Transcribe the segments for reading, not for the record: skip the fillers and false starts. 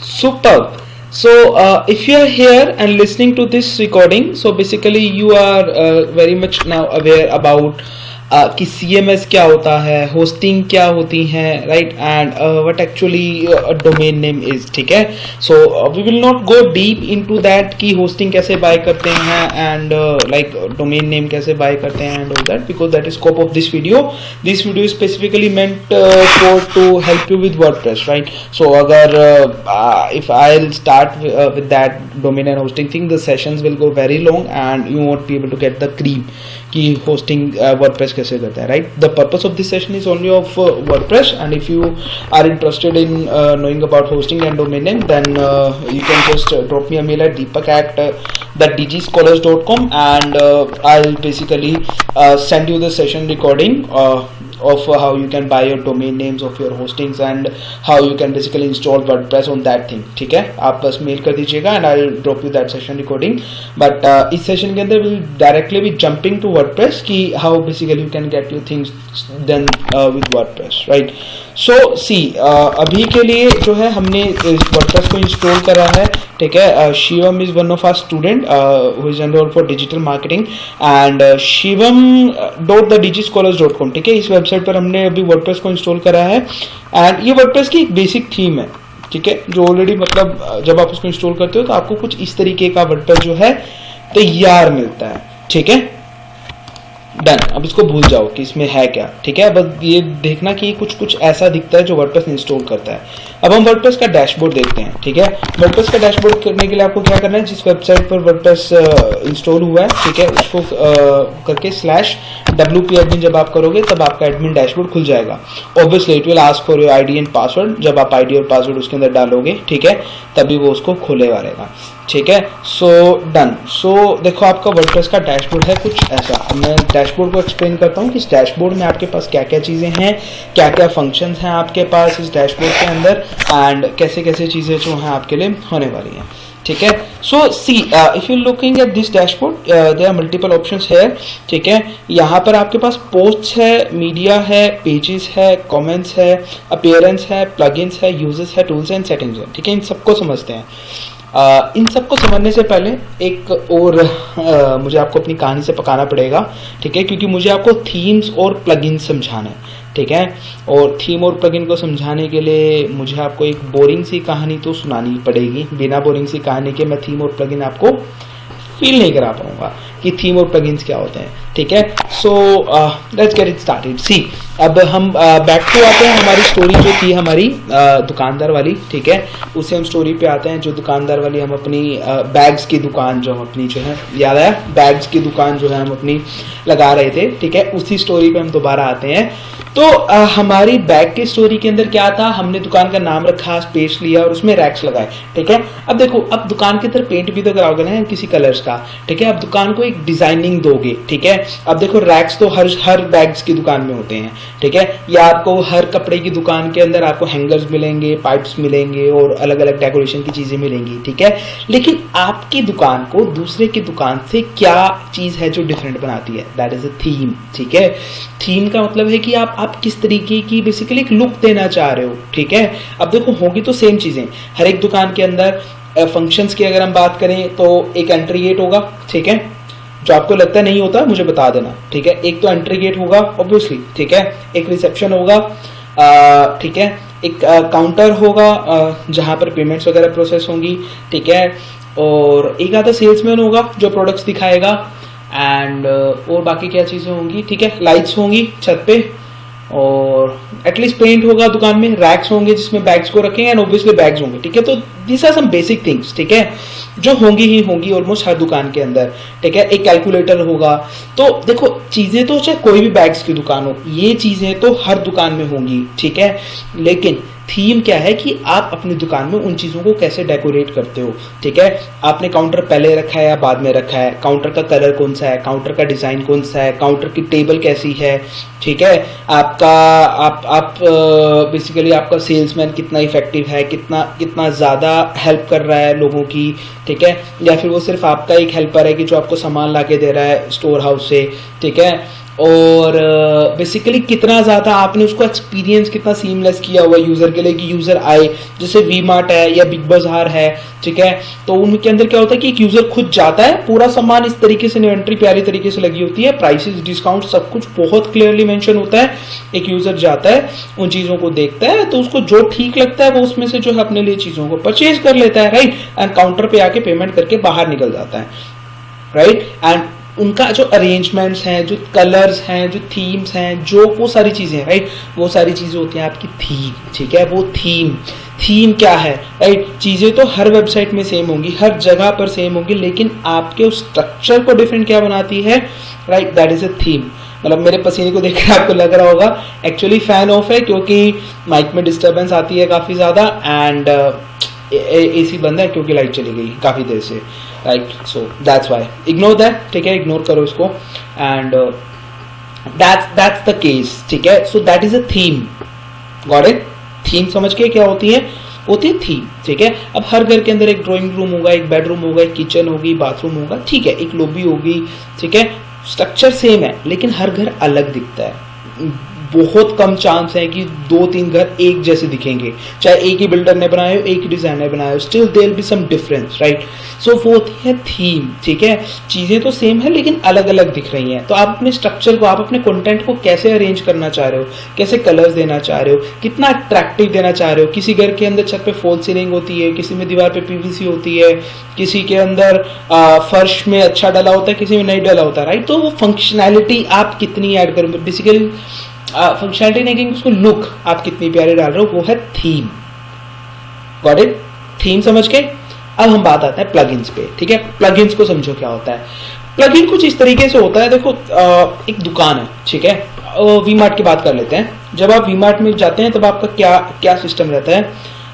Superb. So, if you are here and listening to this recording, so basically you are very much now aware about कि CMS क्या होता है, hosting क्या होती है, right, and what actually domain name is. ठीक है, so we will not go deep into that कि होस्टिंग कैसे बाय करते हैं एंड लाइक डोमेन नेम कैसे बाय करते हैं and all that, because that is scope of this video. This video is specifically meant for to help you with WordPress, right. So अगर if I'll start with that domain and hosting thing, the sessions will go very long and you won't be able to get the cream कि hosting WordPress कैसे करता है, right. The purpose of this session is only of WordPress, and if you are interested in knowing about hosting and domain name, then you can just drop me a mail at deepak@thedgscholars.com and I'll basically send you the session recording of how you can buy your domain names of your hostings and how you can basically install WordPress on that thing. ठीक है, आप बस mail कर दीजिएगा and I'll drop you that session recording. But इस session के अंदर we'll directly be jumping to WordPress कि how basically you can get your things done with WordPress, right. So see, अभी के लिए जो है हमने WordPress को इंस्टॉल करा है. ठीक है, Shivam is one of our student who is enrolled for digital marketing and shivam.thedgscholars.com. ठीक है, इस वेबसाइट पर हमने अभी वर्डप्रेस को इंस्टॉल करा है एंड ये वर्डप्रेस की एक बेसिक थीम है. ठीक है, जो ऑलरेडी मतलब जब आप उसको इंस्टॉल करते हो तो आपको कुछ इस तरीके का वर्डप्रेस जो है तैयार मिलता है. ठीक है, डन. अब इसको भूल जाओ कि इसमें है क्या. ठीक है, बस ये देखना कि कुछ ऐसा दिखता है जो वर्डप्रेस इंस्टॉल करता है. अब हम वर्डप्रेस का डैशबोर्ड देखते हैं. ठीक है, वर्डप्रेस का डैशबोर्ड करने के लिए आपको क्या करना है, जिस वेबसाइट पर वर्डप्रेस इंस्टॉल हुआ है, ठीक है, उसको करके /wp admin जब आप करोगे तब आपका एडमिन डैशबोर्ड खुल जाएगा. Obviously it will ask for your ID and password. जब आप आईडी और पासवर्ड उसके अंदर डालोगे, ठीक है, तभी वो उसको खोलेगा रहेगा. ठीक है, सो डन. सो देखो आपका वर्डप्रेस का डैशबोर्ड है कुछ ऐसा. अब मैं डैशबोर्ड को एक्सप्लेन करता हूँ कि इस डैशबोर्ड में आपके पास क्या क्या चीज़ें हैं, क्या क्या फंक्शंस हैं आपके पास इस डैशबोर्ड के अंदर एंड कैसे कैसे चीज़ें जो हैं आपके लिए होने वाली हैं. ठीक है, so see if you looking at this dashboard there are multiple options है. ठीक है, यहाँ पर आपके पास पोस्ट्स है, मीडिया है, पेजेस है, कमेंट्स है, अपीयरेंस है, प्लगइन्स है, यूजर्स है, टूल्स एंड सेटिंग्स है. ठीक है, इन सबको समझते हैं. इन सबको समझने से पहले एक और मुझे आपको अपनी कहानी से पकाना पड़ेगा. ठीक है, क्योंकि मुझे आपको थीम्स और प्लगइन समझाना है. ठीक है, और थीम और प्लगइन को समझाने के लिए मुझे आपको एक बोरिंग सी कहानी तो सुनानी पड़ेगी. बिना बोरिंग सी कहानी के मैं थीम और प्लगइन आपको फील नहीं करा पाऊंगा कि थीम और प्लगइन्स क्या होते हैं. ठीक है, so let's get it started. See, अब हम बैक टू आते हैं. हमारी स्टोरी जो थी हमारी दुकानदार वाली, ठीक है, उसे हम स्टोरी पे आते हैं. जो दुकानदार वाली हम अपनी बैग्स की दुकान जो हम अपनी जो है, याद आया, बैग्स की दुकान जो है हम अपनी लगा रहे थे. ठीक है, उसी स्टोरी पे हम दोबारा आते हैं. तो हमारी बैग की स्टोरी के अंदर क्या था, हमने दुकान का नाम रखा, स्पेस लिया और उसमें रैक्स लगाए. ठीक है, अब देखो, अब दुकान के अंदर पेंट भी तो कराओगे ना किसी कलर्स का. ठीक है, अब दुकान को एक डिजाइनिंग दोगे. ठीक है, अब देखो रैक्स तो हर बैग्स की दुकान में होते हैं. ठीक है, या आपको हर कपड़े की दुकान के अंदर आपको हैंगर्स मिलेंगे, पाइप्स मिलेंगे और अलग अलग डेकोरेशन की चीजें मिलेंगी. ठीक है, लेकिन आपकी दुकान को दूसरे की दुकान से क्या चीज है जो डिफरेंट बनाती है, दैट इज अ थीम. ठीक है, थीम का मतलब है कि आप किस तरीके की बेसिकली एक लुक देना चाह रहे हो. ठीक है, अब देखो होगी तो सेम चीजें हर एक दुकान के अंदर. फंक्शंस की अगर हम बात करें तो एक एंट्री गेट होगा. ठीक है, जो आपको लगता नहीं होता मुझे बता देना. ठीक है, एक तो एंट्री गेट होगा ऑब्वियसली. ठीक है, एक रिसेप्शन होगा. ठीक है, एक काउंटर होगा जहां पर पेमेंट्स वगैरह प्रोसेस होंगी. ठीक है, और एक आधा सेल्समैन होगा जो प्रोडक्ट्स दिखाएगा एंड और बाकी क्या चीजें होंगी. ठीक है, लाइट्स होंगी छत पे और एटलीस्ट पेंट होगा दुकान में, रैक्स होंगे जिसमें बैग्स को रखेंगे एंड ऑब्वियसली बैग्स होंगे. ठीक है, तो this are some basic things. ठीक है, जो होंगी ही होंगी ऑलमोस्ट हर दुकान के अंदर. ठीक है, एक कैलकुलेटर होगा. तो देखो चीजें तो चाहे कोई भी बैग्स की दुकान हो, ये चीजें तो हर दुकान में होंगी. ठीक है, लेकिन थीम क्या है कि आप अपनी दुकान में उन चीजों को कैसे डेकोरेट करते हो. ठीक है, आपने काउंटर पहले रखा है या बाद में रखा है, काउंटर का कलर कौन सा है, काउंटर का डिजाइन कौन सा है, काउंटर की टेबल कैसी है. ठीक है, आपका आप बेसिकली आपका सेल्समैन कितना इफेक्टिव है, कितना ज्यादा हेल्प कर रहा है लोगों की. ठीक है, या फिर वो सिर्फ आपका एक हेल्पर है कि जो आपको सामान ला के दे रहा है स्टोर हाउस से. ठीक है, और बेसिकली कितना ज़्यादा आपने उसको एक्सपीरियंस कितना सीमलेस किया हुआ यूज़र के लिए कि यूज़र आए, जैसे वी मार्ट है या बिग बाजार है, ठीक है, तो उनके अंदर क्या होता है कि एक यूज़र खुद जाता है, पूरा सामान इस तरीके से इन्वेंट्री प्यारी तरीके से लगी होती है, प्राइसेस डिस्काउंट सब कुछ बहुत क्लियरली मेंशन होता है, एक यूज़र जाता है उन चीज़ों को देखता है, तो उसको जो ठीक लगता है वो उसमें से जो है अपने लिए चीज़ों को परचेज कर लेता है, राइट, एंड काउंटर पे आके पेमेंट करके बाहर निकल जाता है, राइट, एंड उनका जो अरेंजमेंट्स हैं, जो कलर्स हैं, जो थीम्स हैं, जो वो सारी चीज़ें, राइट, वो सारी चीज़ें होती हैं आपकी थीम, ठीक है, वो थीम क्या है, राइट, चीज़ें तो हर वेबसाइट में सेम होंगी, हर जगह पर सेम होंगी, लेकिन आपके उस स्ट्रक्चर को डिफरेंट क्या बनाती है, right, that is a theme. मतलब मेरे पसीने को देखकर आपको लग रहा होगा एक्चुअली फैन ऑफ है क्योंकि माइक में डिस्टर्बेंस आती है काफ़ी ज़्यादा, एंड एसी बंद है क्योंकि लाइट चली गई काफ़ी देर से, right, so that's why, ignore that, ठीक है, इग्नोर करो इसको, एंड दैट्स द केस, ठीक है, so that is a theme, got it, theme समझ के क्या होती है थीम, ठीक है। अब हर घर के अंदर एक ड्राइंग रूम होगा, एक बेडरूम होगा, एक किचन होगी, बाथरूम होगा, ठीक है, एक लॉबी होगी, ठीक है, स्ट्रक्चर सेम है लेकिन हर घर अलग दिखता है, बहुत कम चांस है कि 2-3 घर एक जैसे दिखेंगे, चाहे एक ही बिल्डर ने बनाए हो, एक ही डिजाइनर बनाए हो, still there be some difference, right, so वो होती है थीम, ठीक है, चीजें तो सेम है लेकिन अलग अलग दिख रही हैं, तो आप अपने स्ट्रक्चर को, आप अपने कंटेंट को कैसे अरेंज करना चाह रहे हो, कैसे कलर्स देना चाह रहे हो, कितना अट्रैक्टिव देना चाह रहे हो, किसी घर के अंदर छत पे फॉल सीलिंग होती है, किसी में दीवार पे पीवीसी होती है, किसी के अंदर फर्श में अच्छा डला होता है, किसी में नहीं डला होता है, राइट, तो वो फंक्शनैलिटी आप कितनी ऐड करोगे, बेसिकली फंक्शनैलिटी नहीं कहेंगे उसको, लुक आप कितनी प्यारी डाल रहे हो, वो है थीम, गॉट इट, थीम समझ के। अब हम बात आते हैं प्लगइन्स पे, ठीक है, प्लगइन्स को समझो क्या होता है। प्लगइन कुछ इस तरीके से होता है, देखो एक दुकान है, ठीक है, वी मार्ट की बात कर लेते हैं, जब आप वी मार्ट में जाते हैं तब आपका क्या क्या सिस्टम रहता है,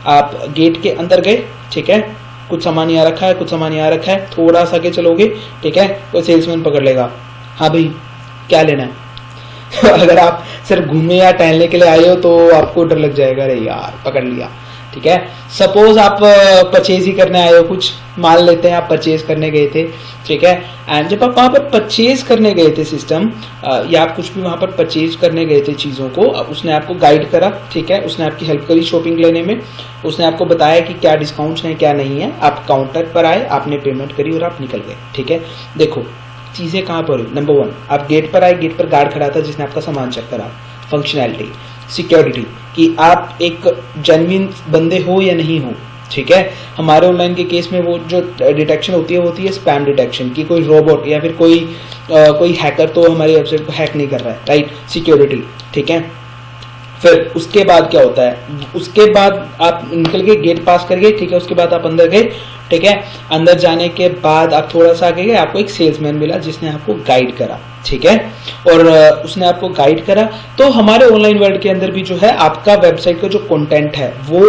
आप गेट के अंदर गए, ठीक है, कुछ सामान यहाँ रखा है, कुछ सामान यहाँ रखा है, थोड़ा सा आगे चलोगे, ठीक है, कोई सेल्समैन पकड़ लेगा, हाँ भाई क्या लेना है, अगर आप सिर्फ घूमने या टहलने के लिए आए हो तो आपको डर लग जाएगा, अरे यार पकड़ लिया, ठीक है। सपोज आप परचेज ही करने आए हो, कुछ मान लेते हैं आप परचेज करने गए थे, ठीक है, एंड जब आप वहां पर परचेज करने गए थे सिस्टम या आप कुछ भी वहां पर परचेज करने गए थे चीज़ों को, उसने आपको गाइड करा, ठीक है, उसने आपकी हेल्प करी शॉपिंग लेने में, उसने आपको बताया कि क्या डिस्काउंट्स हैं क्या नहीं है, आप काउंटर पर आए, आपने पेमेंट करी और आप निकल गए, ठीक है। देखो चीज़ें कहाँ पर हुई, नंबर 1 आप गेट पर आए, गेट पर गार्ड खड़ा था जिसने आपका सामान चेक करा, फंक्शनैलिटी, सिक्योरिटी कि आप एक जेन्युइन बंदे हो या नहीं हो, ठीक है। हमारे ऑनलाइन के केस में वो जो डिटेक्शन होती है स्पैम डिटेक्शन की, कोई रोबोट या फिर कोई हैकर तो हमारी वेबसाइट को हैक नहीं कर रहा है, राइट, सिक्योरिटी, ठीक है। फिर उसके बाद क्या होता है, उसके बाद आप निकल के गेट पास कर गए, ठीक है, उसके बाद आप अंदर गए, ठीक है, अंदर जाने के बाद आप थोड़ा सा आगे गए, आपको एक सेल्समैन मिला जिसने आपको गाइड करा, ठीक है, और उसने आपको गाइड करा, तो हमारे ऑनलाइन वर्ल्ड के अंदर भी जो है आपका वेबसाइट का जो कंटेंट है वो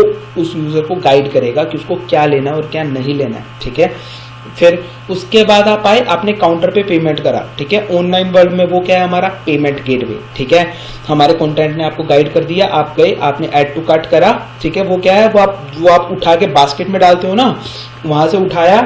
उस यूजर को गाइड करेगा कि उसको क्या लेना है और क्या नहीं लेना है, ठीक है। फिर उसके बाद आप आए, आपने काउंटर पे पेमेंट करा, ठीक है, ऑनलाइन वर्ल्ड में वो क्या है हमारा पेमेंट गेटवे, ठीक है, हमारे कंटेंट ने आपको गाइड कर दिया, आप गए, आपने ऐड टू कार्ट करा, ठीक है, वो क्या है, वो आप उठा के बास्केट में डालते हो ना, वहां से उठाया,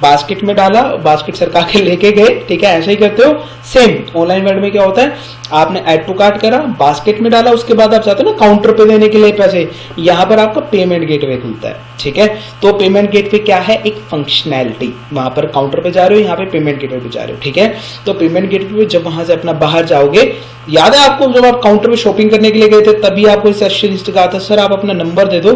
बास्केट में डाला, बास्केट सरका के लेके गए, ठीक है, ऐसे ही करते हो। सेम ऑनलाइन वर्ल्ड में क्या होता है, आपने ऐड टू कार्ट करा, बास्केट में डाला, उसके बाद आप जाते हो ना काउंटर पे देने के लिए पैसे, यहाँ पर आपका पेमेंट गेटवे खुलता है, ठीक है। तो पेमेंट गेटवे क्या है, एक फंक्शनैलिटी, वहां पर काउंटर पे जा रहे हो, यहाँ पे पेमेंट गेटवे पे जा रहे हो, ठीक है। तो पेमेंट गेटवे पे जब वहां से अपना बाहर जाओगे, याद है आपको जब आप काउंटर पे शॉपिंग करने के लिए गए थे तभी आपको रिसेप्शनिस्ट कहा था सर आप अपना नंबर दे दो,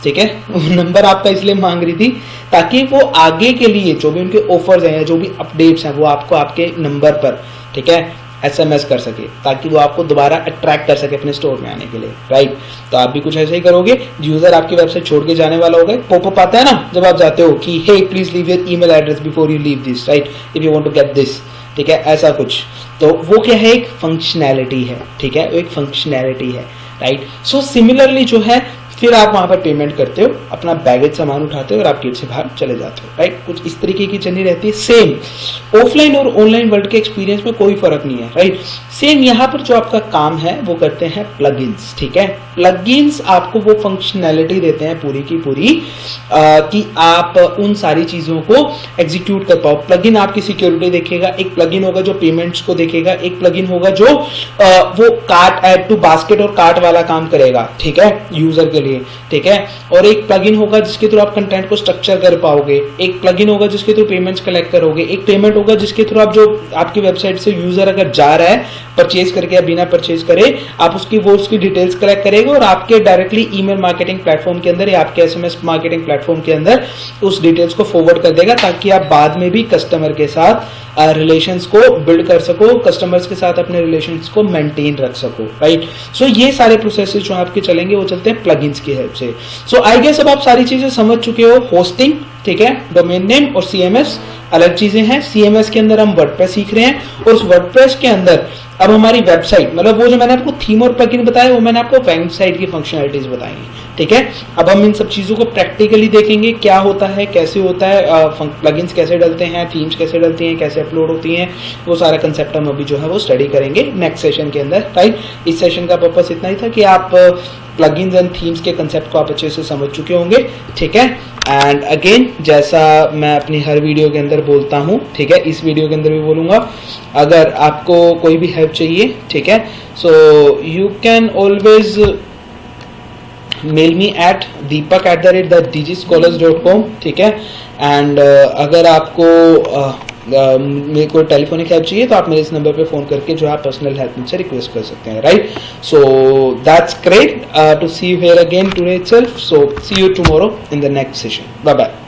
ठीक है, नंबर आपका इसलिए मांग रही थी ताकि वो आगे के लिए जो भी उनके ऑफर्स हैं, जो भी अपडेट्स हैं, वो आपको आपके नंबर पर, ठीक है, SMS कर सके, ताकि वो आपको दोबारा अट्रैक्ट कर सके अपने स्टोर में आने के लिए, राइट। तो आप भी कुछ ऐसे ही करोगे, यूजर आपकी वेबसाइट छोड़ के जाने वाला होगा, पॉपअप आता है ना जब आप जाते हो कि hey please leave your email address before you leave this, right, if you want to get this, ठीक है, ऐसा कुछ। तो वो क्या है, एक फंक्शनैलिटी है, ठीक है, वो एक फंक्शनैलिटी है, राइट। सो सिमिलरली जो है फिर आप वहां पर पेमेंट करते हो, अपना बैगेज सामान उठाते हो और आप गेट से बाहर चले जाते हो, राइट। कुछ इस तरीके की जर्नी रहती है। सेम ऑफलाइन और ऑनलाइन वर्ल्ड के एक्सपीरियंस में कोई फर्क नहीं है, राइट। सेम यहाँ पर जो आपका काम है वो करते हैं प्लगइन्स, ठीक है। प्लगइन्स आपको वो फंक्शनैलिटी देते हैं पूरी की पूरी कि आप उन सारी चीजों को एग्जीक्यूट कर पाओ। प्लगइन आपकी सिक्योरिटी देखेगा, एक प्लगइन होगा जो पेमेंट्स को देखेगा, एक प्लगइन होगा जो वो कार्ट ऐड टू बास्केट और कार्ट वाला काम करेगा, ठीक है, यूजर के लिए, ठीक है। और एक प्लगइन होगा जिसके थ्रू आप कंटेंट को स्ट्रक्चर कर पाओगे, एक प्लगइन होगा जिसके थ्रू पेमेंट्स कलेक्ट करोगे, एक पेमेंट होगा जिसके थ्रू आप जो आपकी वेबसाइट से यूजर अगर जा रहा है परचेज करके या बिना परचेज करे, आप उसकी डिटेल्स कलेक्ट करेगा और आपके डायरेक्टली ईमेल मार्केटिंग प्लेटफॉर्म के अंदर या आपके एसएमएस मार्केटिंग प्लेटफॉर्म के अंदर उस डिटेल्स को फॉरवर्ड कर देगा, ताकि आप बाद में भी कस्टमर के साथ रिलेशंस को बिल्ड कर सको, कस्टमर्स के साथ अपने रिलेशंस को मेंटेन रख सको, राइट। सो ये सारे प्रोसेसेस जो आपके चलेंगे वो चलते हैं प्लगइन्स की हेल्प से। सो आई गेस अब आप सारी चीजें समझ चुके हो। होस्टिंग, ठीक है, डोमेन नेम और सीएमएस अलग चीजें हैं। सीएमएस के अंदर हम वर्डप्रेस सीख रहे हैं और उस वर्डप्रेस के अंदर अब हमारी वेबसाइट, मतलब वो जो मैंने आपको थीम और प्लगइन बताया वो मैंने आपको वेबसाइट की फंक्शनलिटीज बताई, ठीक है। अब हम इन सब चीजों को प्रैक्टिकली देखेंगे, क्या होता है, कैसे होता है, प्लगइन्स कैसे डलते हैं, थीम्स कैसे डलती हैं, कैसे अपलोड होती हैं, वो सारा कंसेप्ट हम अभी जो है वो स्टडी करेंगे नेक्स्ट सेशन के अंदर, राइट। इस सेशन का पर्पस इतना ही था कि आप प्लगइन्स एंड थीम्स के कंसेप्ट को आप अच्छे से समझ चुके होंगे, ठीक है। एंड अगेन, जैसा मैं अपनी हर वीडियो के अंदर बोलता हूँ, ठीक है, इस वीडियो के अंदर भी बोलूंगा, अगर आपको कोई भी हेल्प चाहिए, ठीक है, so you can always mail me at deepak@digischolars.com, ठीक है। एंड अगर आपको मेरे को टेलीफोनिक हेल्प चाहिए तो आप मेरे इस नंबर पे फोन करके जो है पर्सनल हेल्प मुझसे रिक्वेस्ट कर सकते हैं, right. So that's great to see you here again today itself. So see you tomorrow in the next session. Bye bye.